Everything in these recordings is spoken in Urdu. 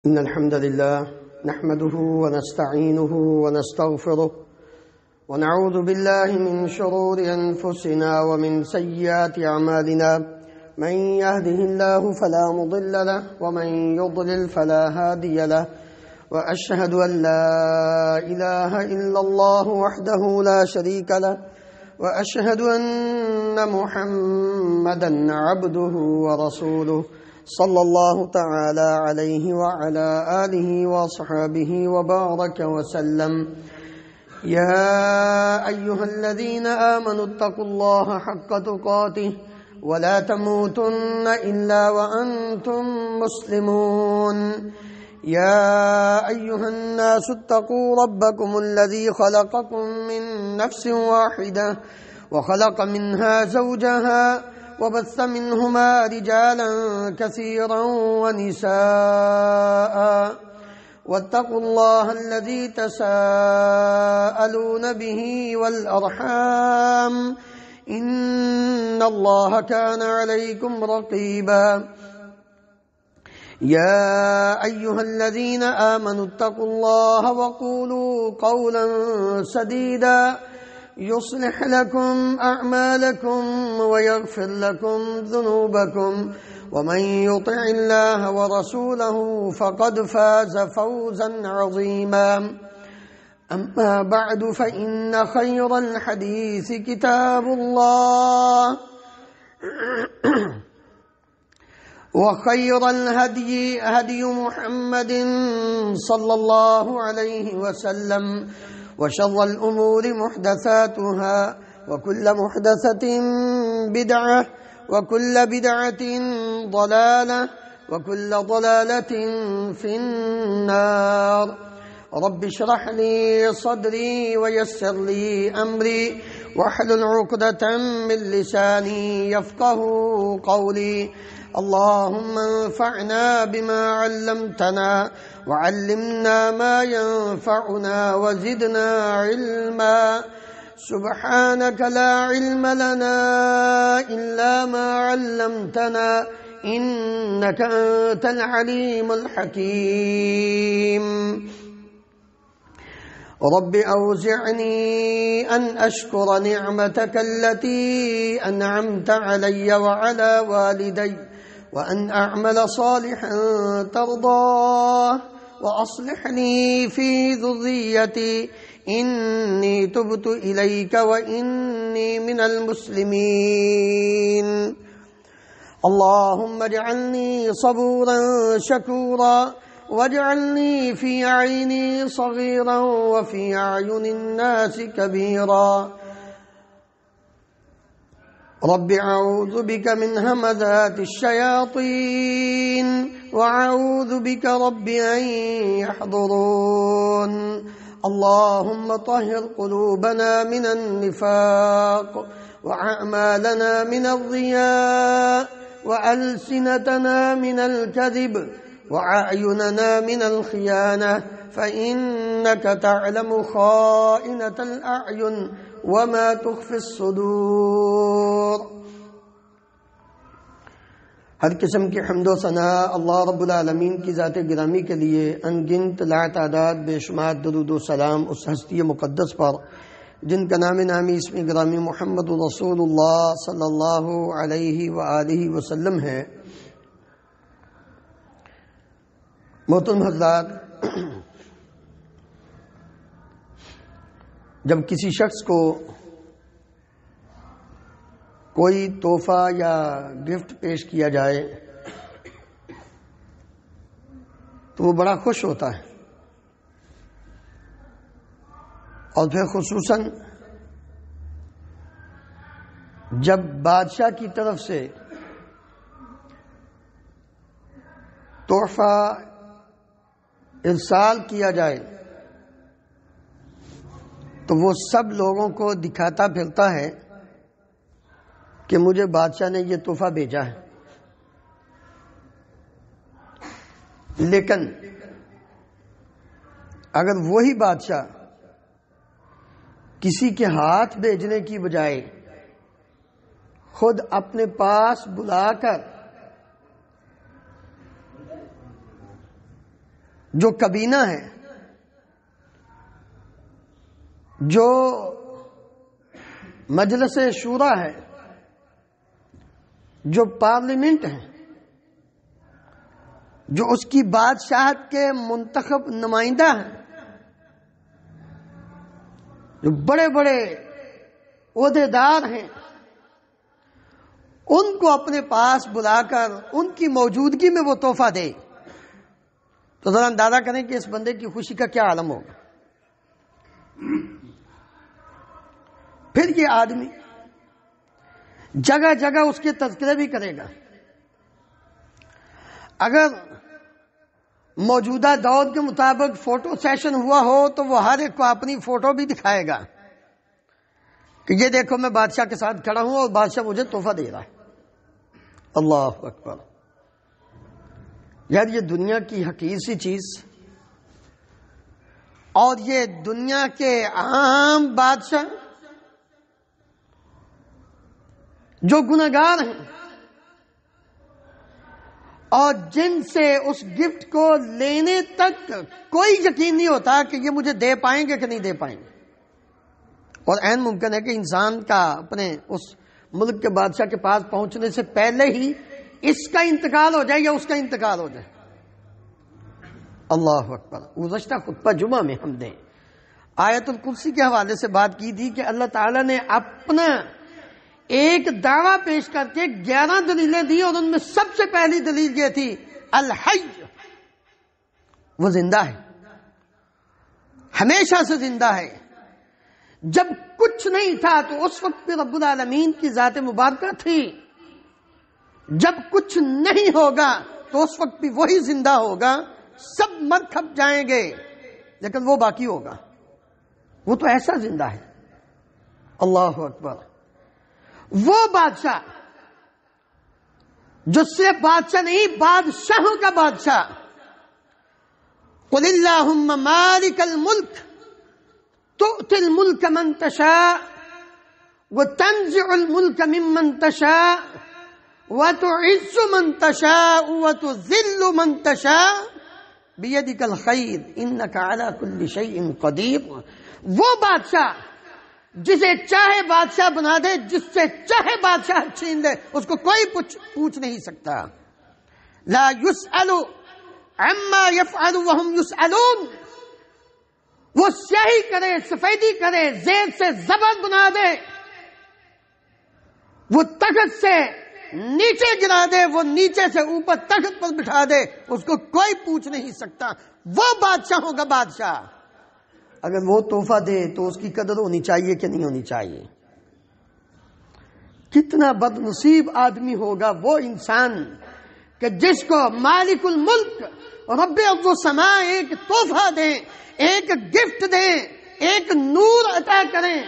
إن الحمد لله نحمده ونستعينه ونستغفره ونعوذ بالله من شرور أنفسنا ومن سيئات أعمالنا. من يهده الله فلا مضل له ومن يضلل فلا هادي له، وأشهد أن لا إله إلا الله وحده لا شريك له، وأشهد أن محمدا عبده ورسوله صلى الله تعالى عليه وعلى آله وصحبه وبارك وسلم. يا أيها الذين آمنوا اتقوا الله حق تقاته ولا تموتن إلا وأنتم مسلمون. يا أيها الناس اتقوا ربكم الذي خلقكم من نفس واحدة وخلق منها زوجها وبث منهما رجالا كثيرا ونساء، واتقوا الله الذي تساءلون به والأرحام إن الله كان عليكم رقيبا. يا أيها الذين آمنوا اتقوا الله وقولوا قولا سديدا يصلح لكم أعمالكم ويغفر لكم ذنوبكم، ومن يطع الله ورسوله فقد فاز فوزا عظيما. أما بعد فإن خير الحديث كتاب الله وخير الهدي هدي محمد صلى الله عليه وسلم، وشر الأمور محدثاتها وكل محدثة بدعة وكل بدعة ضلالة وكل ضلالة في النار. رب اشرح لي صدري ويسر لي أمري واحلل عقدة من لساني يفقه قولي. اللهم انفعنا بما علمتنا وعلمنا ما ينفعنا وزدنا علما. سبحانك لا علم لنا إلا ما علمتنا إنك أنت العليم الحكيم. رب أوزعني أن أشكر نعمتك التي أنعمت علي وعلى والدي، وأن أعمل صالحا ترضاه، وأصلح لي في ذريتي إني تبت إليك وإني من المسلمين. اللهم اجعلني صبورا شكورا، واجعلني في عيني صغيرا وفي أعين الناس كبيرا. رب أعوذ بك من همزات الشياطين وأعوذ بك رب أن يحضرون. اللهم طهر قلوبنا من النفاق، وأعمالنا من الرياء، وألسنتنا من الكذب، وأعيننا من الخيانة، فإنك تعلم خائنة الأعين وما تخفي الصدور. ہر قسم کی حمد و ثنا اللہ رب العالمین کی ذات گرامی کے لیے، ان گنت لا تعداد بے شمار درود و سلام اس ہستی مقدس پر جن کا نام نامی اسم گرامی محمد رسول اللہ صلی اللہ علیہ وآلہ وسلم ہے۔ محترم حضرات، جب کسی شخص کو کوئی تحفہ یا گفٹ پیش کیا جائے تو وہ بڑا خوش ہوتا ہے، اور پھر خصوصاً جب بادشاہ کی طرف سے تحفہ ارسال کیا جائے تو وہ سب لوگوں کو دکھاتا پھرتا ہے کہ مجھے بادشاہ نے یہ تحفہ بھیجا ہے۔ لیکن اگر وہی بادشاہ کسی کے ہاتھ بھیجنے کی بجائے خود اپنے پاس بلا کر جو کابینہ ہے، جو مجلس شورا ہے، جو پارلیمنٹ ہے، جو اس کی بادشاہت کے منتخب نمائندہ ہیں، جو بڑے بڑے عہدیدار ہیں، ان کو اپنے پاس بلا کر ان کی موجودگی میں وہ تحفہ دے، تو ذرا اندازہ کریں کہ اس بندے کی خوشی کا کیا عالم ہوگا۔ پھر یہ آدمی جگہ جگہ اس کے تذکرے بھی کرے گا۔ اگر موجودہ دور کے مطابق فوٹو سیشن ہوا ہو تو وہ ہر ایک کو اپنی فوٹو بھی دکھائے گا کہ یہ دیکھو میں بادشاہ کے ساتھ کھڑا ہوں اور بادشاہ مجھے تحفہ دے رہا ہے۔ اللہ اکبر۔ یار یہ دنیا کی حقیر سی چیز، اور یہ دنیا کے عام بادشاہ جو گنہگار ہیں اور جن سے اس گفٹ کو لینے تک کوئی یقین نہیں ہوتا کہ یہ مجھے دے پائیں گے کہ نہیں دے پائیں گے، اور عین ممکن ہے کہ انسان کا اپنے اس ملک کے بادشاہ کے پاس پہنچنے سے پہلے ہی اس کا انتقال ہو جائے یا اس کا انتقال ہو جائے۔ اللہ اکبر۔ گزشتہ خطبہ جمعہ میں ہم نے آیت الکرسی کے حوالے سے بات کی تھی کہ اللہ تعالیٰ نے اپنا ایک دعویٰ پیش کر کے 11 دلیلیں دی، اور ان میں سب سے پہلی دلیل یہ تھی الحی، وہ زندہ ہے، ہمیشہ سے زندہ ہے۔ جب کچھ نہیں تھا تو اس وقت پہ رب العالمین کی ذات مبارکہ تھی، جب کچھ نہیں ہوگا تو اس وقت بھی وہی زندہ ہوگا، سب مر کھپ جائیں گے لیکن وہ باقی ہوگا، وہ تو ایسا زندہ ہے۔ اللہ اکبر۔ وہ بادشاہ جو صرف بادشاہ نہیں، بادشاہوں کا بادشاہ، قل اللہم مالک الملک تؤتی الملک من تشاء وتنزع الملک ممن تشاء وتعز من تشاء وتذل من تشاء بیدک الخیر انک علی کل شیء قدیر۔ وہ بادشاہ جسے چاہے بادشاہ بنا دے، جس سے چاہے بادشاہ چھین لے، اس کو کوئی پوچھ نہیں سکتا۔ لا یسأل عما یفعل وهم یسألون۔ وہ سیاہی کرے، سفیدی کرے، زیر سے زبر بنا دے، وہ تخت سے نیچے گرا دے، وہ نیچے سے اوپر تخت پر بٹھا دے، اس کو کوئی پوچھ نہیں سکتا۔ وہ بادشاہوں کا بادشاہ اگر وہ تحفہ دے تو اس کی قدر ہونی چاہیے کہ نہیں ہونی چاہیے؟ کتنا بد نصیب آدمی ہوگا وہ انسان کہ جس کو مالک الملک رب ارض و سما ایک تحفہ دیں، ایک گفٹ دیں، ایک نور عطا کریں،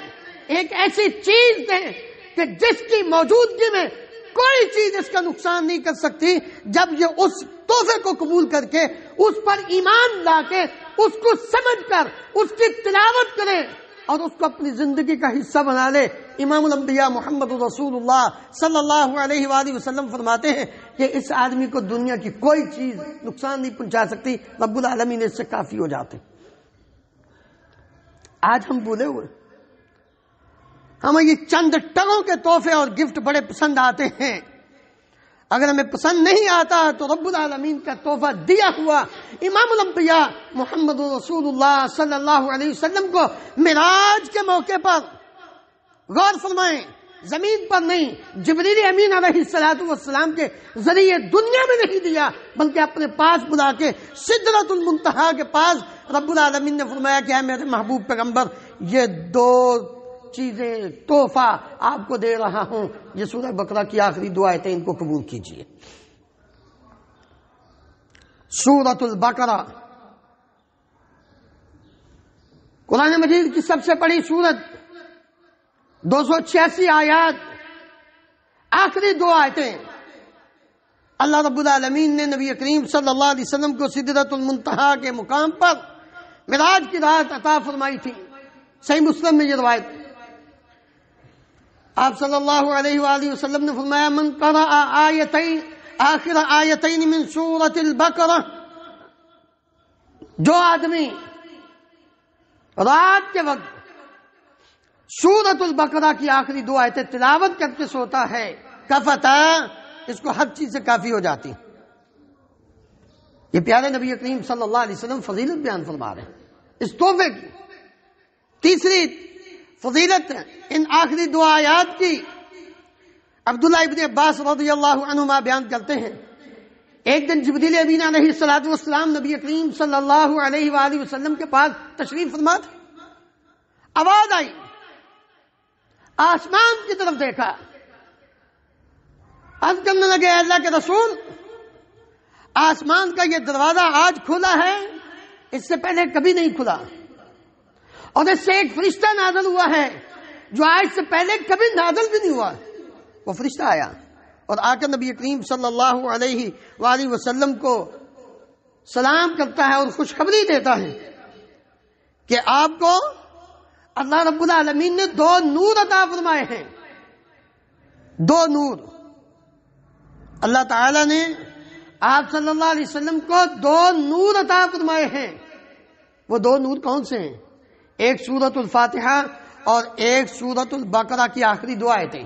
ایک ایسی چیز دیں کہ جس کی موجودگی میں کوئی چیز اس کا نقصان نہیں کر سکتی۔ جب یہ اس تحفے کو قبول کر کے اس پر ایمان لا کے اس کو سمجھ کر اس کی تلاوت کرے اور اس کو اپنی زندگی کا حصہ بنا لے، امام الانبیاء محمد رسول اللہ صلی اللہ علیہ وآلہ وسلم فرماتے ہیں کہ اس آدمی کو دنیا کی کوئی چیز نقصان نہیں پہنچا سکتی، رب العالمین اس سے کافی ہو جاتے۔ آج ہم بھولے ہوئے، ہمیں یہ چند ٹگوں کے تحفے اور گفٹ بڑے پسند آتے ہیں۔ اگر ہمیں پسند نہیں آتا تو رب العالمین کا تحفہ دیا ہوا امام الانبیاء محمد رسول اللہ صلی اللہ علیہ وسلم کو معراج کے موقع پر، غور فرمائیں، زمین پر نہیں، جبریل امین علیہ السلام کے ذریعے دنیا میں نہیں دیا، بلکہ اپنے پاس بلا کے سدرۃ المنتہا کے پاس رب العالمین نے فرمایا کہ اے میرے محبوب پیغمبر، یہ 2 چیزیں تحفہ آپ کو دے رہا ہوں، یہ سورہ بقرہ کی آخری 2 آیتیں، ان کو قبول کیجئے۔ سورۃ البقرہ قرآن مجید کی سب سے بڑی سورت، 286 آیات، آخری 2 آیتیں۔ اللہ رب العالمین نے نبی کریم صلی اللہ علیہ وسلم کو سدرۃ المنتہا کے مقام پر معراج کی رات عطا فرمائی تھی۔ صحیح مسلم میں یہ روایت، آپ صلی اللہ علیہ وآلہ وسلم نے فرمایا من قرأ آیتین آخر آیتین من سورۃ البقرہ جو آدمی رات کے وقت سورۃ البقرہ کی آخری 2 آیتیں تلاوت کر کے سوتا ہے کفتا، اس کو ہر چیز سے کافی ہو جاتی. یہ پیارے نبی کریم صلی اللہ علیہ وسلم فضیلت بیان فرما رہے ہیں اس تحفے کی. تیسری فضیلت ان آخری 2 آیات کی عبداللہ ابن عباس رضی اللہ عنہما بیان کرتے ہیں. ایک دن جبریل امین علیہ الصلوۃ والسلام نبی کریم صلی اللہ علیہ وآلہ وسلم کے پاس تشریف فرما تھے. آواز آئی، آسمان کی طرف دیکھا، عرض کرنے لگے اللہ کے رسول، آسمان کا یہ دروازہ آج کھلا ہے، اس سے پہلے کبھی نہیں کھلا، اور اس سے ایک فرشتہ نازل ہوا ہے جو آج سے پہلے کبھی نازل بھی نہیں ہوا. وہ فرشتہ آیا اور آ کر نبی کریم صلی اللہ علیہ وآلہ وسلم کو سلام کرتا ہے اور خوشخبری دیتا ہے کہ آپ کو اللہ رب العالمین نے 2 نور عطا فرمائے ہیں. 2 نور اللہ تعالی نے آپ صلی اللہ علیہ وسلم کو 2 نور عطا فرمائے ہیں. وہ 2 نور کون سے ہیں؟ ایک سورۃ الفاتحہ اور ایک سورۃ البقرہ کی آخری 2 آیتیں.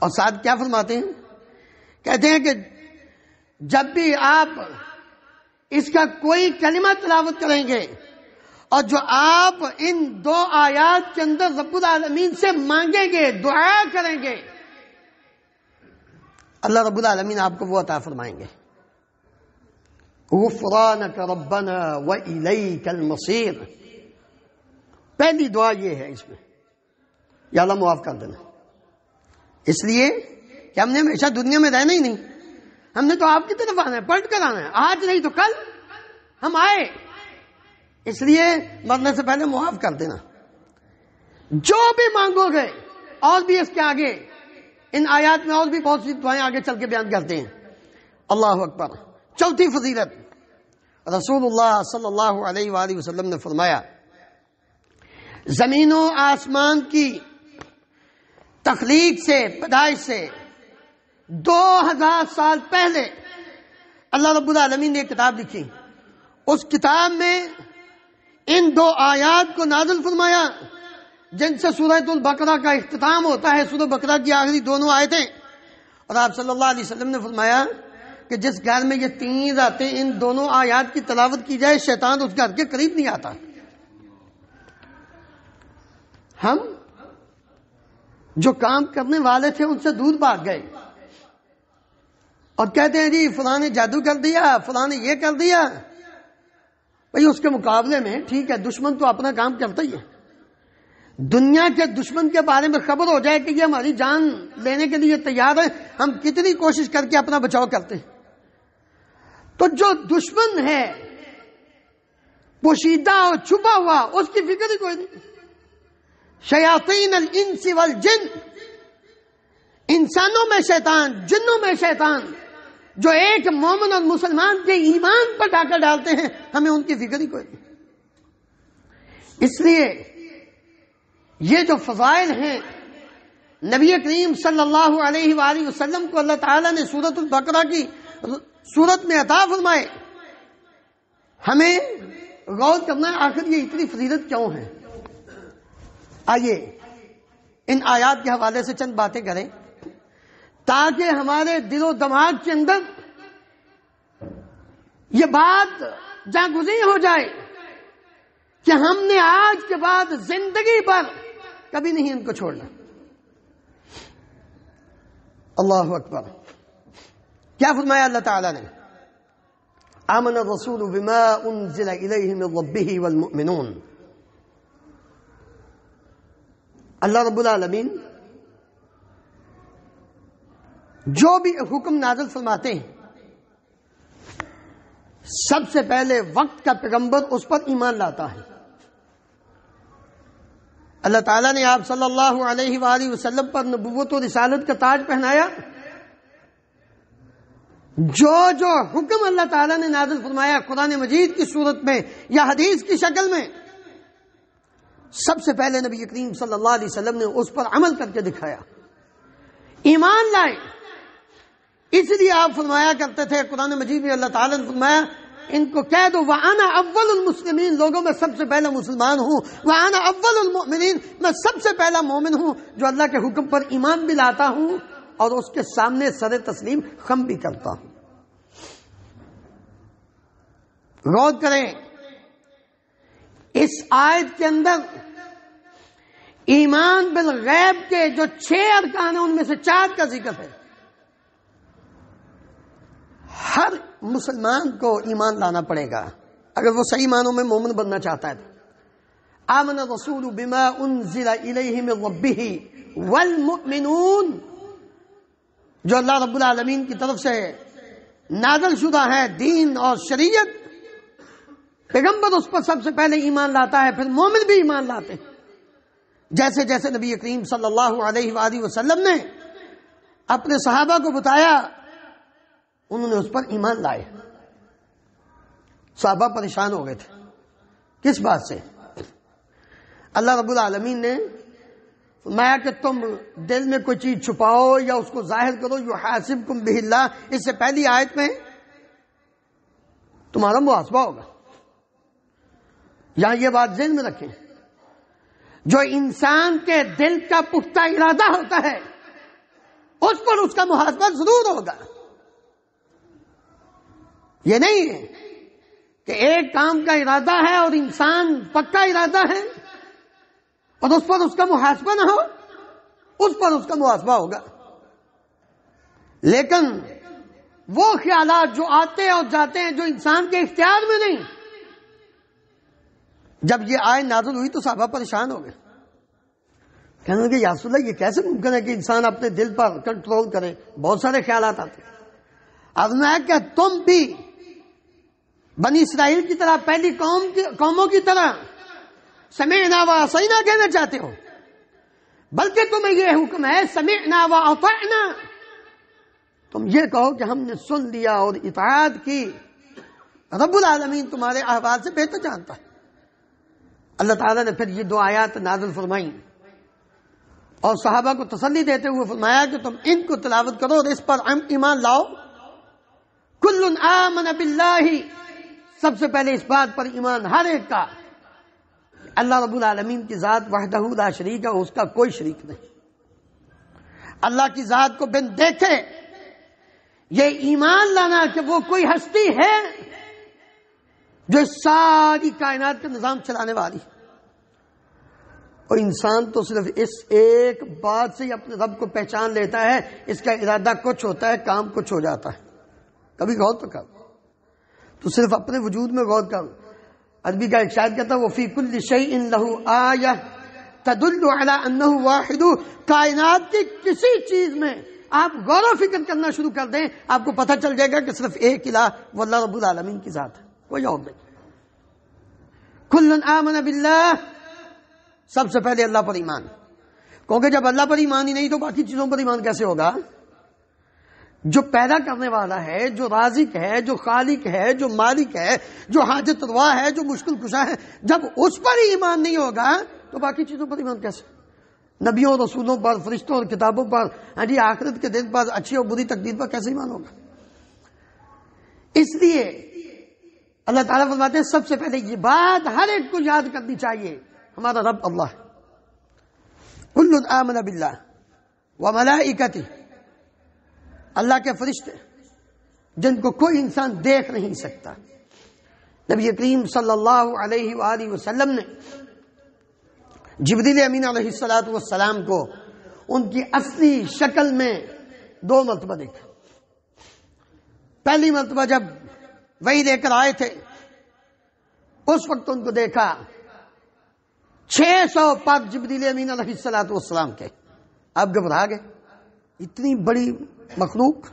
اور ساتھ کیا فرماتے ہیں؟ کہتے ہیں کہ جب بھی آپ اس کا کوئی کلمہ تلاوت کریں گے اور جو آپ ان 2 آیات کے اندر رب العالمین سے مانگیں گے، دعا کریں گے، اللہ رب العالمین آپ کو وہ عطا فرمائیں گے. غفرانک ربنا وإلیک المصیر. پہلی دعا یہ ہے اس میں، یا اللہ معاف کر دینا. اس لیے کہ ہم نے ہمیشہ دنیا میں رہنا ہی نہیں، ہم نے تو آپ کی طرف آنا ہے، پلٹ کر آنا ہے، آج نہیں تو کل ہم آئے. اس لیے مرنے سے پہلے معاف کر دینا. جو بھی مانگو گے، اور بھی اس کے آگے ان آیات میں اور بھی بہت سی دعائیں آگے چل کے بیان کرتے ہیں. اللہ اکبر. چوتھی فضیلت، رسول اللہ صلی اللہ علیہ وآلہ وسلم نے فرمایا زمین و آسمان کی تخلیق سے، پیدائش سے 2000 سال پہلے اللہ رب العالمین نے ایک کتاب لکھی. اس کتاب میں ان 2 آیات کو نازل فرمایا جن سے سورۃ البقرہ کا اختتام ہوتا ہے، سورۃ بقرہ کی آخری 2 آیتیں. اور آپ صلی اللہ علیہ وسلم نے فرمایا کہ جس گھر میں یہ 3 راتیں ان 2 آیات کی تلاوت کی جائے، شیطان اس گھر کے قریب نہیں آتا. ہم جو کام کرنے والے تھے ان سے دور بھاگ گئے اور کہتے ہیں جی فلاں نے جادو کر دیا، فلاں نے یہ کر دیا. بھئی اس کے مقابلے میں ٹھیک ہے، دشمن تو اپنا کام کرتا ہی ہے. دنیا کے دشمن کے بارے میں خبر ہو جائے کہ یہ ہماری جان لینے کے لیے تیار ہے، ہم کتنی کوشش کر کے اپنا بچاؤ کرتے ہیں. تو جو دشمن ہے پوشیدہ اور چھپا ہوا، اس کی فکر ہی کوئی نہیں. شیاطین الانس والجن، انسانوں میں شیطان، جنوں میں شیطان، جو ایک مومن اور مسلمان کے ایمان پر ڈاکہ ڈالتے ہیں، ہمیں ان کی فکر ہی کوئی نہیں. اس لیے یہ جو فضائل ہیں نبی کریم صلی اللہ علیہ وآلہ وسلم کو اللہ تعالیٰ نے سورۃ البقرہ کی سورت میں عطا فرمائے، ہمیں غور کرنا ہے آخر یہ اتنی فضیلت کیوں ہے. آئیے ان آیات کے حوالے سے چند باتیں کریں تاکہ ہمارے دل و دماغ کے اندر یہ بات جاگزیں ہو جائے کہ ہم نے آج کے بعد زندگی پر کبھی نہیں ان کو چھوڑنا. اللہ اکبر. کیا فرمایا اللہ تعالیٰ نے؟ آمن الرسول بما انزل الیہ من ربہ والمؤمنون. اللہ رب العالمین جو بھی حکم نازل فرماتے ہیں سب سے پہلے وقت کا پیغمبر اس پر ایمان لاتا ہے. اللہ تعالیٰ نے آپ صلی اللہ علیہ وآلہ وسلم پر نبوت و رسالت کا تاج پہنایا. جو حکم اللہ تعالیٰ نے نازل فرمایا قرآن مجید کی صورت میں یا حدیث کی شکل میں، سب سے پہلے نبی کریم صلی اللہ علیہ وسلم نے اس پر عمل کر کے دکھایا، ایمان لائے. اس لیے آپ فرمایا کرتے تھے قرآن مجید میں اللہ تعالیٰ نے فرمایا ان کو کہہ دو وَأَنَا أَوَّلُ الْمُسْلِمِينَ، لوگوں میں سب سے پہلا مسلمان ہوں، وَأَنَا أَوَّلُ الْمُؤْمِنِينَ، میں سب سے پہلا مومن ہوں جو اللہ کے حکم پر ایمان بھی لاتا ہوں اور اس کے سامنے سر تسلیم خم بھی کرتا ہوں۔ غور کریں، اس آیت کے اندر ایمان بالغیب کے جو 6 ارکان ہیں ان میں سے 4 کا ذکر ہے۔ ہر مسلمان کو ایمان لانا پڑے گا اگر وہ صحیح معنوں میں مومن بننا چاہتا ہے۔ آمن الرسول بما انزل الیہ من ربہ والمؤمنون، جو اللہ رب العالمین کی طرف سے نازل شدہ ہے دین اور شریعت، پیغمبر اس پر سب سے پہلے ایمان لاتا ہے، پھر مومن بھی ایمان لاتے ہیں۔ جیسے جیسے نبی کریم صلی اللہ علیہ وآلہ وسلم نے اپنے صحابہ کو بتایا انہوں نے اس پر ایمان لائے۔ صحابہ پریشان ہو گئے تھے، کس بات سے؟ اللہ رب العالمین نے فرمایا کہ تم دل میں کوئی چیز چھپاؤ یا اس کو ظاہر کرو، یحاسبکم بہ اللہ، اس سے پہلی آیت میں تمہارا محاسبہ ہوگا۔ یہاں یہ بات ذہن میں رکھیں، جو انسان کے دل کا پختہ ارادہ ہوتا ہے اس پر اس کا محاسبہ ضرور ہوگا۔ یہ نہیں ہے کہ ایک کام کا ارادہ ہے اور انسان پکا ارادہ ہے اور اس پر اس کا محاسبہ نہ ہو، اس پر اس کا محاسبہ ہوگا۔ لیکن وہ خیالات جو آتے اور جاتے ہیں جو انسان کے اختیار میں نہیں، جب یہ آیت نازل ہوئی تو صحابہ پریشان ہو گئے، کہنے لگے یا رسول اللہ یہ کیسے ممکن ہے کہ انسان اپنے دل پر کنٹرول کرے؟ بہت سارے خیالات آتے ہیں۔ اب میں کہ تم بھی بنی اسرائیل کی طرح، پہلی قوموں کی طرح سمعنا وعصینا کہنا چاہتے ہو، بلکہ تمہیں یہ حکم ہے سمعنا واطعنا، تم یہ کہو کہ ہم نے سن لیا اور اطاعت کی۔ رب العالمین تمہارے احوال سے بہتر جانتا ہے۔ اللہ تعالیٰ نے پھر یہ 2 آیات نازل فرمائیں اور صحابہ کو تسلی دیتے ہوئے فرمایا کہ تم ان کو تلاوت کرو اور اس پر ایمان لاؤ۔ کل آمن باللہ، سب سے پہلے اس بات پر ایمان ہر ایک کا اللہ رب العالمین کی ذات وحدہ لا شریک ہے، اس کا کوئی شریک نہیں۔ اللہ کی ذات کو بن دیکھے یہ ایمان لانا کہ وہ کوئی ہستی ہے جو ساری کائنات کا نظام چلانے والی، اور انسان تو صرف اس ایک بات سے ہی اپنے رب کو پہچان لیتا ہے، اس کا ارادہ کچھ ہوتا ہے، کام کچھ ہو جاتا ہے۔ کبھی غور تو کر، تو صرف اپنے وجود میں غور کر۔ عربی کا ایک شاعر کہتا ہے وَفِي كُلِّ شَيْءٍ لَهُ آیَةٌ تَدُلُّ عَلَىٰ أَنَّهُ وَاحِدٌ، کائنات کی کسی چیز میں آپ غور و فکر کرنا شروع کر دیں، آپ کو پتہ چل جائے گا کہ صرف ایک الہ وہ اللہ رب العالمین کی ذات ہے، کوئی اور نہیں۔ كُلٌّ آمَنَ بِاللَّهِ، سب سے پہلے اللہ پر ایمان، کیونکہ جب اللہ پر ایمان ہی نہیں تو باقی چیزوں پر ایمان کیسے ہوگا؟ جو پیدا کرنے والا ہے، جو رازق ہے، جو خالق ہے، جو مالک ہے، جو حاجت روا ہے، جو مشکل کشا ہے، جب اس پر ہی ایمان نہیں ہوگا تو باقی چیزوں پر ایمان کیسے؟ نبیوں اور رسولوں پر، فرشتوں اور کتابوں پر، آخرت کے دن پر، اچھی اور بری تقدیر پر کیسے ایمان ہوگا؟ اس لیے اللہ تعالیٰ فرماتے ہیں سب سے پہلے یہ بات ہر ایک کو یاد کرنی چاہیے، ہمارا رب اللہ ہے۔ کل آمن باللہ وملائکتہ، اللہ کے فرشتے جن کو کوئی انسان دیکھ نہیں سکتا۔ نبی کریم صلی اللہ علیہ وآلہ وسلم نے جبریل امین علیہ السلام کو ان کی اصلی شکل میں 2 مرتبہ دیکھا۔ پہلی مرتبہ جب وحی لے کر آئے تھے اس وقت ان کو دیکھا 600 پگ جبریل امین علیہ السلام کے، اب گھبرا گئے، اتنی بڑی مخلوق،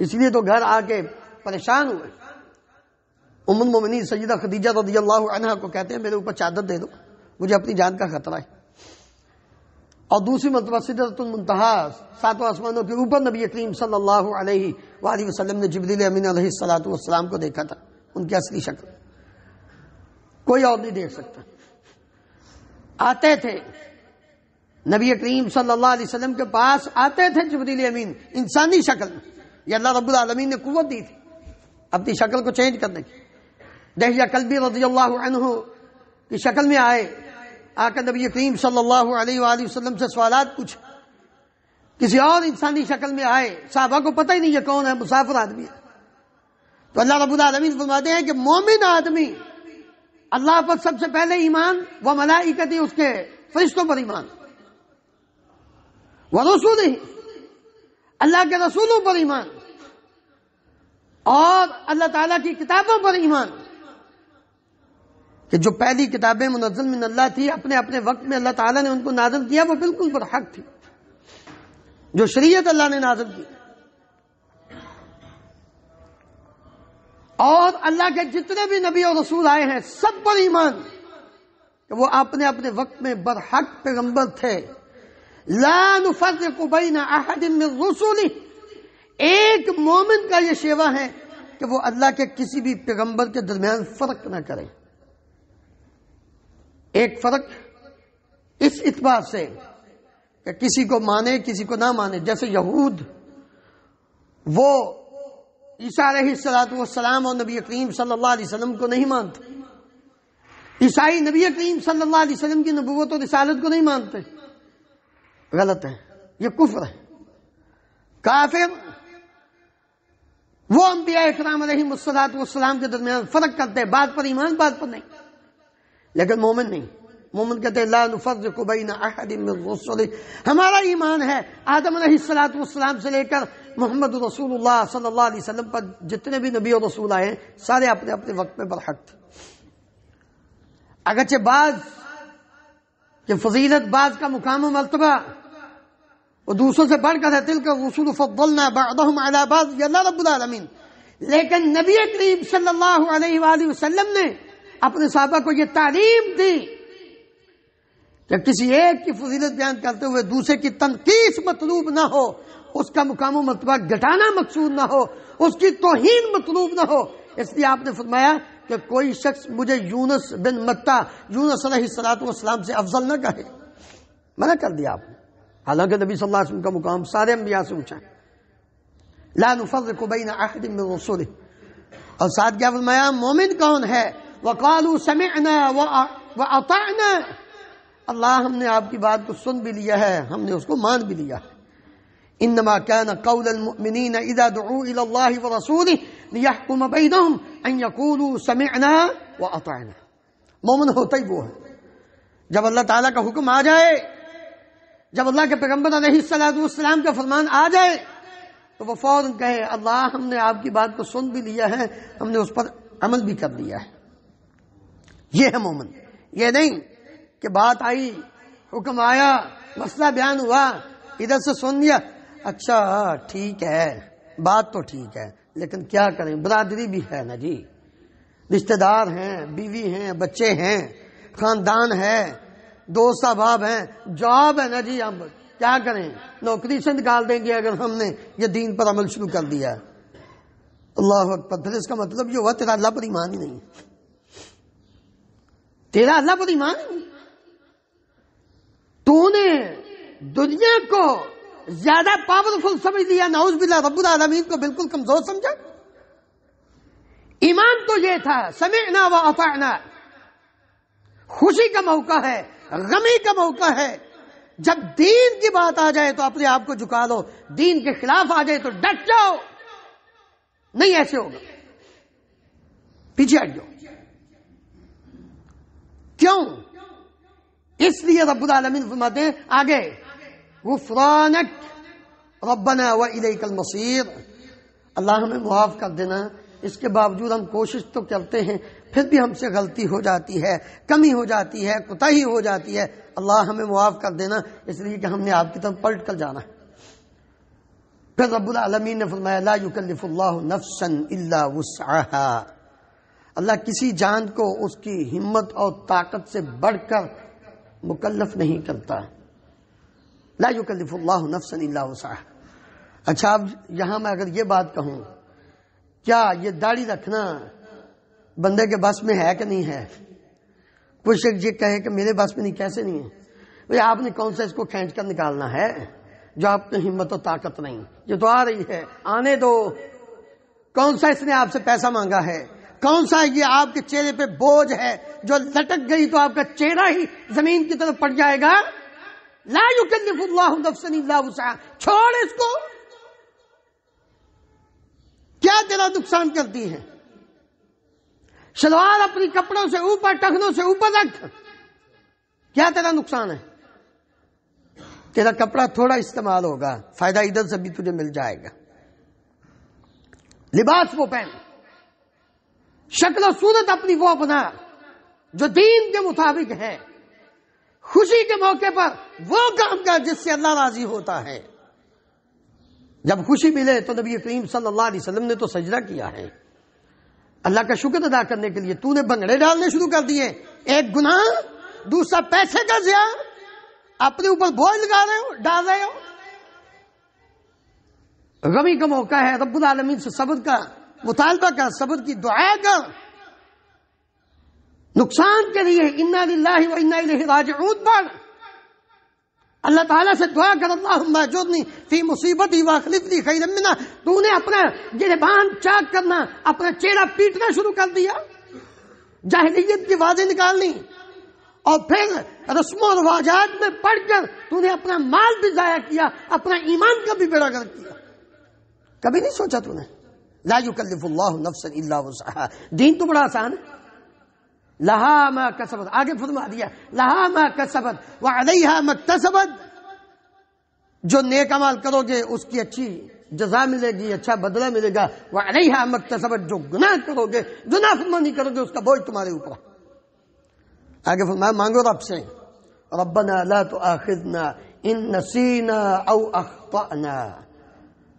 اس لیے تو گھر آ کے پریشان ہوئے۔ ام المومنین سیدہ خدیجہ رضی اللہ عنہا کو کہتے ہیں میرے اوپر چادر دے دو، مجھے اپنی جان کا خطرہ ہے۔ اور دوسری مرتبہ سدرۃ المنتہا، 7 آسمانوں کے اوپر نبی کریم صلی اللہ علیہ وآلہ وسلم نے جبریل امین علیہ السلام کو دیکھا تھا، ان کی اصلی شکل کوئی اور نہیں دیکھ سکتا۔ آتے تھے نبی کریم صلی اللہ علیہ وسلم کے پاس، آتے تھے جبریل امین انسانی شکل میں، یہ اللہ رب العالمین نے قوت دی تھی۔ اپنی شکل کو چینج کرنے کی. دحیہ کلبی رضی اللہ عنہ کی شکل میں آئے، آ کر نبی کریم صلی اللہ علیہ وآلہ وسلم سے سوالات پوچھے. کسی اور انسانی شکل میں آئے، صحابہ کو پتہ ہی نہیں یہ کون ہے، مسافر آدمی ہے. تو اللہ رب العالمین فرماتے ہیں کہ مومن آدمی اللہ پر سب سے پہلے ایمان، وہ ملائکتی، اس کے فرشتوں پر ایمان، وہ رسول ہی، اللہ کے رسولوں پر ایمان، اور اللہ تعالیٰ کی کتابوں پر ایمان، کہ جو پہلی کتابیں منزل من اللہ تھی، اپنے اپنے وقت میں اللہ تعالیٰ نے ان کو نازل کیا، وہ بالکل پر حق تھی. جو شریعت اللہ نے نازل کی، اور اللہ کے جتنے بھی نبی اور رسول آئے ہیں سب پر ایمان کہ وہ اپنے اپنے وقت میں برحق پیغمبر تھے. لا نفرق بین احد من رسلہ، ایک مومن کا یہ شیوہ ہے کہ وہ اللہ کے کسی بھی پیغمبر کے درمیان فرق نہ کرے. ایک فرق اس اعتبار سے کہ کسی کو مانے کسی کو نہ مانے. جیسے یہود وہ عیسیٰ علیہ السلام اور نبی کریم صلی اللہ علیہ وسلم کو نہیں مانتے. عیسائی نبی کریم صلی اللہ علیہ وسلم کی نبوت اور رسالت کو نہیں مانتے. غلط ہے، یہ کفر ہے. کافر وہ انبیاء اکرام علیہم الصلوۃ کے درمیان فرق کرتے ہیں، بات پر ایمان بات پر نہیں. لیکن مومن نہیں. مومن کہتے ہیں لا نفرق بین احد من رسلہ، ہمارا ایمان ہے آدم علیہ السلام سے لے کر محمد رسول اللہ صلی اللہ علیہ وسلم پر جتنے بھی نبی اور رسول آئے ہیں سارے اپنے اپنے وقت میں برحق تھے. اگرچہ بعض کہ فضیلت، بعض کا مقام و مرتبہ وہ دوسروں سے بڑھ کر ہے، تلک الرسل فضلنا بعضهم علی بعض، یہ اللہ رب العالمین. لیکن نبی کریم صلی اللہ علیہ وآلہ وسلم نے اپنے صحابہ کو یہ تعلیم دی کہ کسی ایک کی فضیلت بیان کرتے ہوئے دوسرے کی تنقیص مطلوب نہ ہو، اس کا مقام و مرتبہ گھٹانا مقصود نہ ہو، اس کی توہین مطلوب نہ ہو. اس لیے آپ نے فرمایا کہ کوئی شخص مجھے یونس بن متہ، یونس علیہ السلام سے افضل نہ کہے. منع کر دیا آپ نے، حالانکہ نبی صلی اللہ علیہ وسلم کا مقام سارے انبیاء سے اونچا ہے. لا نفرق بین احد من رسلہ. اور ساتھ کیا فرمایا؟ مومن کون ہے؟ وقالوا سمعنا واطعنا، اللہ ہم نے آپ کی بات کو سن بھی لیا ہے، ہم نے اس کو مان بھی لیا ہے. انما كان قول المؤمنین اذا دعوا الى اللہ ورسولہ لیحکم بینہم ان یقولوا سمعنا واطعنا. مومن ہوتا ہی وہ ہے جب اللہ تعالیٰ کا حکم آ جائے، جب اللہ کے پیغمبر علیہ السلام کا فرمان آ جائے تو وہ فوراً کہے اللہ ہم نے آپ کی بات کو سن بھی لیا ہے، ہم نے اس پر عمل بھی کر لیا ہے. یہ ہے مومن. یہ نہیں کہ بات آئی، حکم آیا، مسئلہ بیان ہوا، ادھر سے سن لیا، اچھا ٹھیک ہے، بات تو ٹھیک ہے لیکن کیا کریں، برادری بھی ہے نا جی، رشتہ دار ہیں، بیوی ہیں، بچے ہیں، خاندان ہے، دوست احباب ہیں، جاب ہے نا جی، ہم کیا کریں، نوکری سے نکال دیں گے اگر ہم نے یہ دین پر عمل شروع کر دیا. اللہ اکبر. پھر اس کا مطلب یہ ہوا تیرا اللہ پر ایمان ہی نہیں، تیرا اللہ پر ایمان ہی نہیں. تو نے دنیا کو زیادہ پاورفل سمجھ لیا، نعوذ باللہ، رب العالمین کو بالکل کمزور سمجھا. ایمان تو یہ تھا سمعنا واطعنا. خوشی کا موقع ہے، غمی کا موقع ہے. جب دین کی بات آ جائے تو اپنے آپ کو جھکا لو، دین کے خلاف آ جائے تو ڈٹ جاؤ. نہیں ایسے ہوگا، پیچھے ہٹ جاؤ. کیوں؟ اس لیے رب العالمین فرماتے ہیں آگے غفرانک ربنا والیک المصیر. اللہ ہمیں معاف کر دینا. اس کے باوجود ہم کوشش تو کرتے ہیں، پھر بھی ہم سے غلطی ہو جاتی ہے، کمی ہو جاتی ہے، کوتاہی ہو جاتی ہے. اللہ ہمیں معاف کر دینا، اس لیے کہ ہم نے آپ کی طرف پلٹ کر جانا ہے. پھر رب العالمین نے فرمایا لا یکلف اللہ نفسا الا وسعها. اللہ کسی جان کو اس کی ہمت اور طاقت سے بڑھ کر مکلف نہیں کرتا. لا یکلف اللہ نفسا الا وسعها. اچھا اب یہاں میں اگر یہ بات کہوں، کیا یہ داڑھی رکھنا بندے کے بس میں ہے کہ نہیں ہے؟ کوئی شخص یہ کہے کہ میرے بس میں نہیں، کیسے نہیں ہے؟ بھئی آپ نے کون سا اس کو کھینچ کر نکالنا ہے جو آپ کی ہمت و طاقت نہیں؟ یہ تو آ رہی ہے، آنے دو. کون سا اس نے آپ سے پیسہ مانگا ہے؟ کون سا یہ آپ کے چہرے پہ بوجھ ہے جو لٹک گئی تو آپ کا چہرہ ہی زمین کی طرف پڑ جائے گا؟ لا یکلف اللہ نفسا الا وسعها، چھوڑ اس کو، کیا تیرا نقصان کرتی ہے؟ شلوار اپنی کپڑوں سے اوپر، ٹخنوں سے اوپر رکھ، کیا تیرا نقصان ہے؟ تیرا کپڑا تھوڑا استعمال ہوگا، فائدہ ادھر سے بھی تجھے مل جائے گا۔ لباس وہ پہن، شکل و صورت اپنی وہ اپنا جو دین کے مطابق ہے، خوشی کے موقع پر وہ کام کر جس سے اللہ راضی ہوتا ہے۔ جب خوشی ملے تو نبی کریم صلی اللہ علیہ وسلم نے تو سجدہ کیا ہے اللہ کا شکر ادا کرنے کے لیے۔ تو نے بنگڑے ڈالنے شروع کر دیے، ایک گناہ، دوسرا پیسے کا ضیاع، اپنے اوپر بوجھ لگا رہے ہو، ڈال رہے ہو۔ غمی کا موقع ہے، رب العالمین سے صبر کا مطالبہ کر، صبر کی دعا کر۔ نقصان کے لیے انا للہ و انا الیہ راجعون پڑھ، اللہ تعالیٰ سے دعا کر، اللہم اجرنی فی مصیبتی واخلف لی خیرا منہا۔ تو نے اپنا گریبان چاک کرنا، اپنا چہرہ پیٹنا شروع کر دیا، جاہلیت کی باتیں نکالنی، اور پھر رسم و رواجات میں پڑھ کر تو نے اپنا مال بھی ضائع کیا، اپنا ایمان کا بھی بیڑا غرق کیا۔ کبھی نہیں سوچا تو نے؟ لا یکلف اللہ نفسا الا وسعها، دین تو بڑا آسان ہے۔ لہا ما کسبت، آگے فرما دیا لہا ما کسبت وعلیہا ما اکتسبت، جو نیک عمل کرو گے اس کی اچھی جزا ملے گی، اچھا بدلہ ملے گا۔ وعلیہا ما اکتسبت، جو گناہ کرو گے، جو نافرمانی کرو گے، اس کا بوجھ تمہارے اوپر۔ آگے فرمایا مانگو رب سے، ربنا لا تؤاخذنا ان نسینا او اخطأنا۔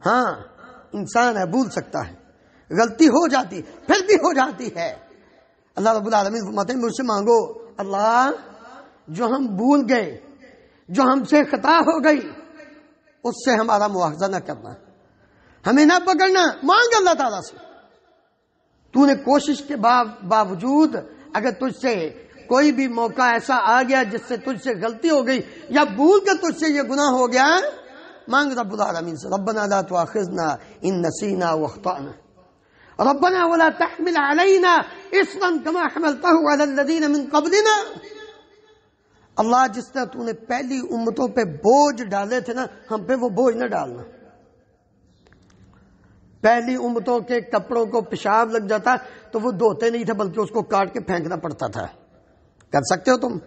ہاں انسان ہے، بھول سکتا ہے، غلطی ہو جاتی، پھر بھی ہو جاتی ہے۔ اللہ رب العالمین فرماتے ہیں مجھ سے مانگو، اللہ جو ہم بھول گئے، جو ہم سے خطا ہو گئی، اس سے ہمارا مواخذہ نہ کرنا، ہمیں نہ پکڑنا۔ مانگ اللہ تعالیٰ سے۔ تو نے کوشش کے باوجود اگر تجھ سے کوئی بھی موقع ایسا آ گیا جس سے تجھ سے غلطی ہو گئی یا بھول کر تجھ سے یہ گناہ ہو گیا، مانگ رب العالمین سے، ربنا لا تؤاخذنا ان نسینا واخطأنا، ربنا ولا تحمل علينا اصرا كما حملته على الذين من قبلنا۔ اللہ جس طرح تو نے پہلی امتوں پہ بوجھ ڈالے تھے نا، ہم پہ وہ بوجھ نہ ڈالنا۔ پہلی امتوں کے کپڑوں کو پیشاب لگ جاتا تو وہ دھوتے نہیں تھے بلکہ اس کو کاٹ کے پھینکنا پڑتا تھا۔ کر سکتے ہو تم؟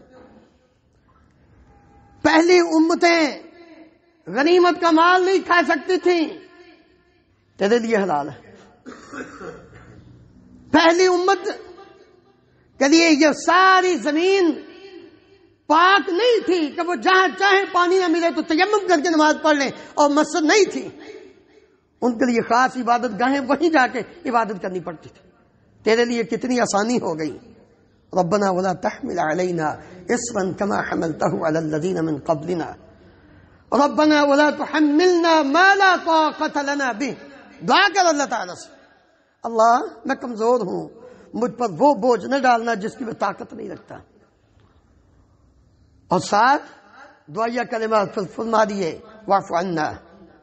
پہلی امتیں غنیمت کا مال نہیں کھا سکتی تھیں، تیرے لیے حلال ہے۔ پہلی امت کے لیے یہ ساری زمین پاک نہیں تھی کہ وہ جہاں چاہے پانی نہ ملے تو تیمم کر کے نماز پڑھ لیں، اور مسجد نہیں تھی، ان کے لیے خاص عبادت گاہیں وہیں جا کے عبادت کرنی پڑتی تھی۔ تیرے لیے کتنی آسانی ہو گئی۔ ربنا ولا تحمل علينا اصرا كما حملته على الذين من قبلنا ربنا ولا تحملنا ما لا طاقة لنا به۔ دعا کر اللہ تعالیٰ سے، اللہ میں کمزور ہوں، مجھ پر وہ بوجھ نہ ڈالنا جس کی میں طاقت نہیں رکھتا۔ اور ساتھ دعائیہ کلمات فرما دیے، واعف عنا،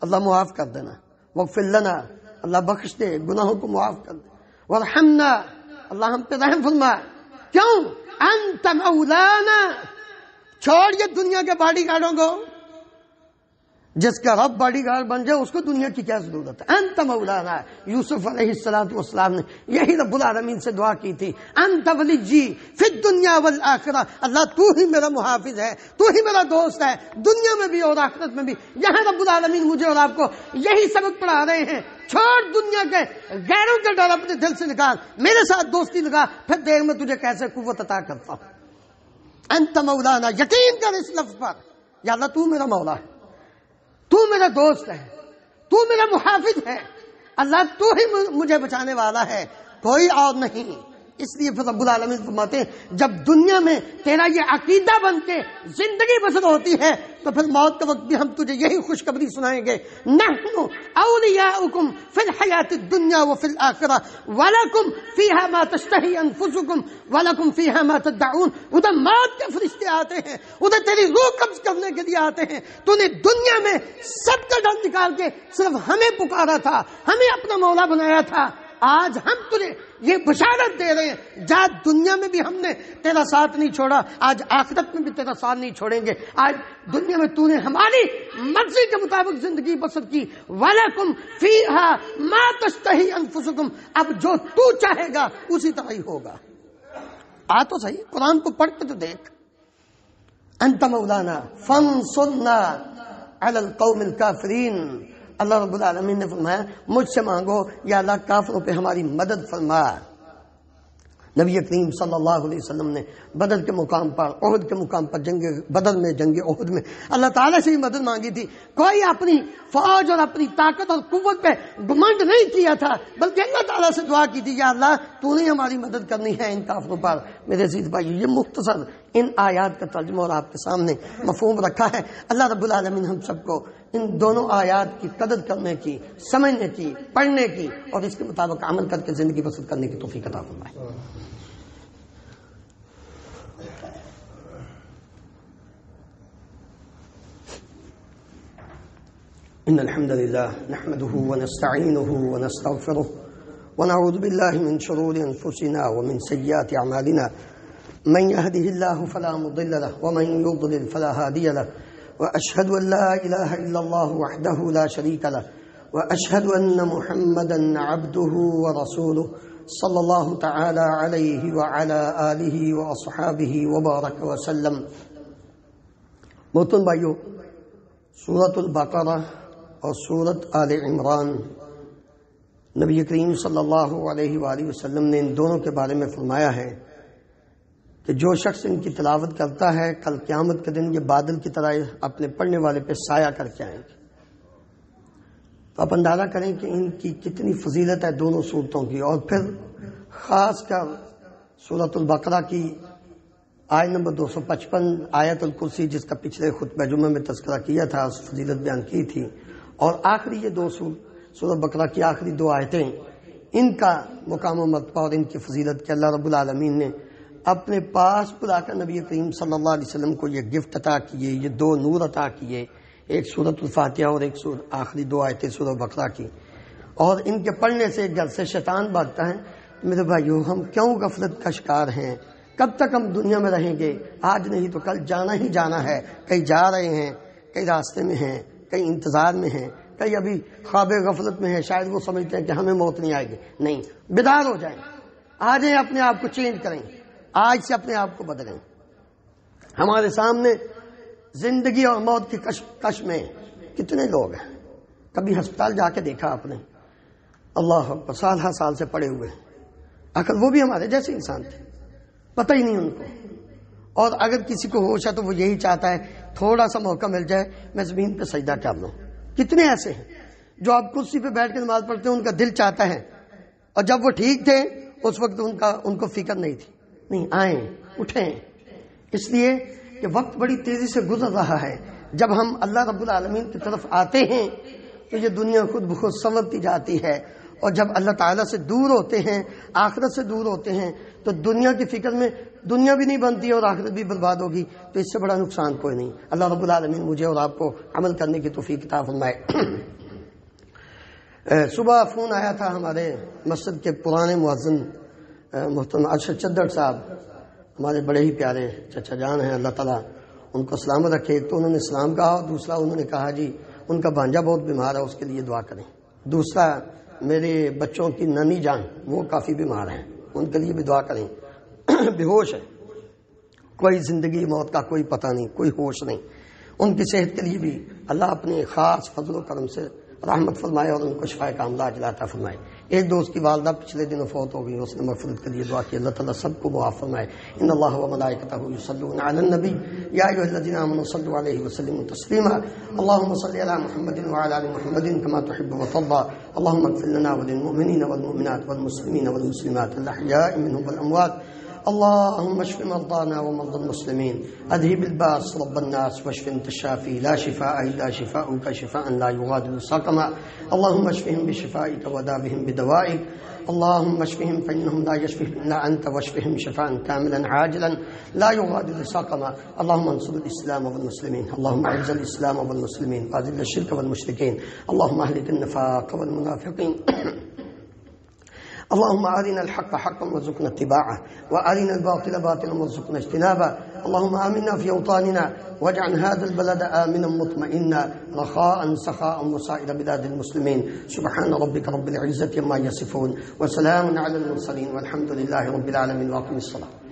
اللہ معاف کر دینا، واغفر لنا، اللہ بخش دے، گناہوں کو معاف کر دے، وارحمنا، اللہ ہم پہ رحم فرما۔ کیوں؟ انت مولانا، چھوڑ یہ دنیا کے باڈی گارڈوں کو، جس کا رب باڈی گارڈ بن جائے اس کو دنیا کی کیا ضرورت ہے؟ انت مولانا۔ یوسف علیہ السلام نے یہی رب العالمین سے دعا کی تھی، انت ولی فی الدنیا والآخرہ، اللہ تو ہی میرا محافظ ہے، تو ہی میرا دوست ہے، دنیا میں بھی اور آخرت میں بھی۔ یہاں رب العالمین مجھے اور آپ کو یہی سبق پڑھا رہے ہیں، چھوڑ دنیا کے غیروں کے ڈر اپنے دل سے نکال، میرے ساتھ دوستی لگا، پھر دیکھ میں تجھے کیسے قوت عطا کرتا ہوں۔ انت مولانا، یقین کر اس لفظ پر، یا اللہ تو میرا مولا ہے، تو میرا دوست ہے، تو میرا محافظ ہے، اللہ تو ہی مجھے بچانے والا ہے، کوئی اور نہیں۔ اس لیے پھر رب العالمین فرماتے ہیں جب دنیا میں تیرا یہ عقیدہ بن کے زندگی بسر ہوتی ہے تو پھر موت کے وقت بھی ہم تجھے یہی خوشخبری سنائیں گے، نحن اولیاؤکم فی الحیات الدنیا وفی الآخرہ ولکم فیہا ما تشتہی انفسکم ولکم فیہا ما تدعون۔ ادھر موت کے فرشتے آتے ہیں، ادھر تیری روح قبض کرنے کے لیے آتے ہیں۔ تو نے دنیا میں سب کا ڈر نکال کے صرف ہمیں پکارا تھا، ہمیں اپنا مولا بنایا تھا، آج ہم تجھے یہ بشارت دے رہے ہیں جا دنیا میں بھی ہم نے تیرا ساتھ نہیں چھوڑا، آج آخرت میں بھی تیرا ساتھ نہیں چھوڑیں گے۔ آج دنیا میں تو نے ہماری مرضی کے مطابق زندگی بسر کی، وَلَكُمْ فِيهَا مَا تَشْتَهِي أَنفُسُكُمْ، اب جو تو چاہے گا اسی طرح ہی ہوگا۔ آ تو صحیح، قرآن کو پڑھ کے تو دیکھ، انت مولانا فانصرنا علی القوم الکافرین۔ اللہ رب العالمین نے فرمایا مجھ سے مانگو یا اللہ کافروں پہ ہماری مدد فرما۔ نبی کریم صلی اللہ علیہ وسلم نے بدر کے مقام پر، احد کے مقام پر، جنگ بدر میں، جنگ احد میں اللہ تعالیٰ سے ہی مدد مانگی تھی۔ کوئی اپنی فوج اور اپنی طاقت اور قوت پہ گمنڈ نہیں کیا تھا، بلکہ اللہ تعالیٰ سے دعا کی تھی یا اللہ تو نے ہماری مدد کرنی ہے ان کافروں پر۔ میرے عزیز بھائی، یہ مختصر ان آیات کا ترجمہ اور آپ کے سامنے مفہوم رکھا ہے۔ اللہ رب العالمین ہم سب کو ان دونوں آیات کی قدر کرنے کی، سمجھنے کی، پڑھنے کی اور اس کے مطابق عمل کر کے زندگی بسر کرنے کی توفیق عطا فرمائے۔ إن الحمد لله نحمده ونستعينه ونستغفره ونعوذ بالله من شرور أنفسنا ومن سيئات أعمالنا، من يهده الله فلا مضل له ومن يضلل فلا هادي له، وأشهد أن لا إله إلا الله وحده لا شريك له، وأشهد أن محمدا عبده ورسوله صلى الله تعالى عليه وعلى آله وأصحابه وبارك وسلم۔ محترم بھائیو، سورۃ البقرہ اور سورت آل عمران، نبی کریم صلی اللہ علیہ وآلہ وسلم نے ان دونوں کے بارے میں فرمایا ہے کہ جو شخص ان کی تلاوت کرتا ہے کل قیامت کے دن یہ بادل کی طرح اپنے پڑھنے والے پہ سایہ کر کے آئیں گے۔ تو آپ اندازہ کریں کہ ان کی کتنی فضیلت ہے دونوں صورتوں کی، اور پھر خاص کر سورۃ البقرہ کی آیت نمبر 255 آیت الکرسی، جس کا پچھلے خطبہ جمعہ میں تذکرہ کیا تھا، اس فضیلت بیان کی تھی، اور آخری یہ دو سورۃ بقرہ کی آخری دو آیتیں، ان کا مقام و مرتبہ اور ان کی فضیلت کہ اللہ رب العالمین نے اپنے پاس بلا کر نبی کریم صلی اللہ علیہ وسلم کو یہ گفٹ عطا کیے، یہ دو نور عطا کیے، ایک سورۃ الفاتحہ اور ایک آخری دو آیتیں سورۃ بقرہ کی، اور ان کے پڑھنے سے گھر سے شیطان بھاگتا ہے۔ میرے بھائیو، ہم کیوں غفلت کا شکار ہیں؟ کب تک ہم دنیا میں رہیں گے؟ آج نہیں تو کل جانا ہی جانا ہے۔ کہیں جا رہے ہیں، کئی راستے میں ہیں، کئی انتظار میں ہیں، کئی ابھی خواب غفلت میں ہیں، شاید وہ سمجھتے ہیں کہ ہمیں موت نہیں آئے گی۔ نہیں، بیدار ہو جائیں، آ جائیں، اپنے آپ کو چینج کریں، آج سے اپنے آپ کو بدلیں۔ ہمارے سامنے زندگی اور موت کی کش میں کتنے لوگ ہیں؟ کبھی ہسپتال جا کے دیکھا آپ نے؟ اللہ اکبر، سال ہر سال سے پڑے ہوئے ہیں، آخر وہ بھی ہمارے جیسے انسان تھے، پتہ ہی نہیں ان کو۔ اور اگر کسی کو ہوش ہے تو وہ یہی چاہتا ہے تھوڑا سا موقع مل جائے میں زمین پہ سجدہ کر لوں۔ کتنے ایسے ہیں جو آپ کرسی پہ بیٹھ کے نماز پڑھتے ہیں، ان کا دل چاہتا ہے، اور جب وہ ٹھیک تھے اس وقت ان کو فکر نہیں تھی، نہیں آئیں اٹھیں۔ اس لیے کہ وقت بڑی تیزی سے گزر رہا ہے۔ جب ہم اللہ رب العالمین کی طرف آتے ہیں تو یہ دنیا خود بخود سنورتی جاتی ہے، اور جب اللہ تعالیٰ سے دور ہوتے ہیں، آخرت سے دور ہوتے ہیں، تو دنیا کی فکر میں دنیا بھی نہیں بنتی اور آخرت بھی برباد ہوگی، تو اس سے بڑا نقصان کوئی نہیں۔ اللہ رب العالمین مجھے اور آپ کو عمل کرنے کی توفیق عطا فرمائے۔ صبح فون آیا تھا ہمارے مسجد کے پرانے مؤذن محترم ارشد چدر صاحب، ہمارے بڑے ہی پیارے چچا جان ہیں، اللہ تعالیٰ ان کو سلامت رکھے۔ تو انہوں نے سلام کہا، اور دوسرا انہوں نے کہا جی ان کا بھانجا بہت بیمار ہے، اس کے لیے دعا کریں۔ دوسرا میرے بچوں کی نانی جان، وہ کافی بیمار ہیں، ان کے لیے بھی دعا کریں، بے ہوش ہے، کوئی زندگی موت کا کوئی پتہ نہیں، کوئی ہوش نہیں، ان کی صحت کے لیے بھی اللہ اپنے خاص فضل و کرم سے رحمت فرمائے اور ان کو شفاء کاملہ عاجلہ عطا فرمائے۔ ایک دوست کی والدہ پچھلے دنوں فوت ہو گئی، اس نے مغفرت کے لیے دعا کی، اللہ تعالیٰ سب کو معاف فرمائے۔ ان اللہ و ملائکتہ یصلون علی النبی یا ایھا الذین آمنوا صلوا علیہ وسلموا تسلیما اللهم صل علی محمد وعلی آل محمد کما تحب وترضى اللهم اغفر لنا وللمؤمنین والمؤمنات والمسلمین والمسلمات الاحیاء منهم والاموات اللهم اشف مرضانا ومرضى المسلمين اذهب الباس رب الناس واشف انت الشافي لا شفاء الا شفاؤك شفاء لا يغادر سقما اللهم اشفهم بشفائك وداوهم بدوائك اللهم اشفهم فانهم لا يشفيهم الا انت واشفهم شفاء كاملا عاجلا لا يغادر سقما اللهم انصر الاسلام والمسلمين اللهم اعز الاسلام والمسلمين واذل الشرك والمشركين اللهم اهلك النفاق والمنافقين اللهم أرنا الحق حقا وارزقنا اتباعه وأرنا الباطل باطلا وارزقنا اجتنابه اللهم آمنا في أوطاننا واجعل هذا البلد آمنا مطمئنا رخاء سخاء وسائر بلاد المسلمين سبحان ربك رب العزة عما يصفون وسلام على المرسلين والحمد لله رب العالمين وأقم الصلاة